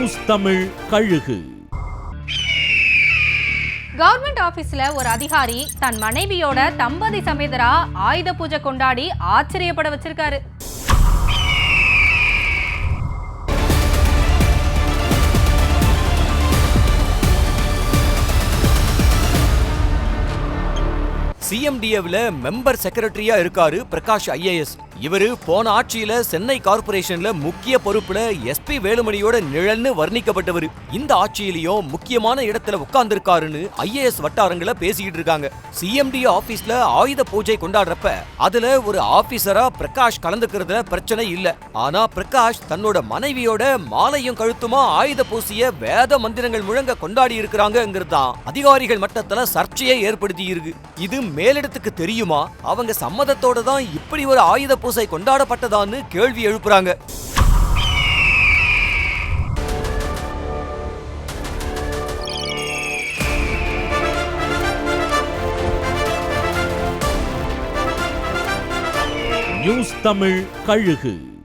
News Tamil கழுகு. Government ஆபீஸ்ல ஒரு அதிகாரி தன் மனைவியோட தம்பதி சமேதரா ஆயுத பூஜை கொண்டாடி ஆச்சரியப்பட வச்சிருக்காரு. சிஎம்டிஏவில் மெம்பர் செக்ரட்டரியா இருக்காரு பிரகாஷ் ஐஏஎஸ். இவரு போன ஆட்சியில சென்னை கார்பரேஷன்ல முக்கிய பொறுப்புல எஸ்பி வேலுமணியோட நிழல்னு வர்ணிக்கப்பட்டவர். இந்த ஆட்சியிலையும் முக்கியமான இடத்துல உட்கார்ந்துருக்காருன்னு ஐஏஎஸ் வட்டாரங்கள பேசிக்கிட்டு இருக்காங்க. சிஎம்டிஏ ஆபீஸ்ல ஆயுத பூஜை கொண்டாடுறப்ப அதுல ஒரு ஆபீசரா பிரகாஷ் கலந்துக்கிறதுல பிரச்சனை இல்ல. ஆனா பிரகாஷ் தன்னோட மனைவியோட மாலையும் கழுத்துமா ஆயுத பூசிய வேத மந்திரங்கள் முழங்க கொண்டாடி இருக்கிறாங்கிறது தான் அதிகாரிகள் மட்டத்துல சர்ச்சையை ஏற்படுத்தி இருக்கு. இது மேலிடத்துக்கு தெரியுமா? அவங்க சம்மதத்தோட தான் இப்படி ஒரு ஆயுத பூசை கொண்டாடப்பட்டதான்னு கேள்வி எழுப்புறாங்க. நியூஸ் தமிழ் கழுகு.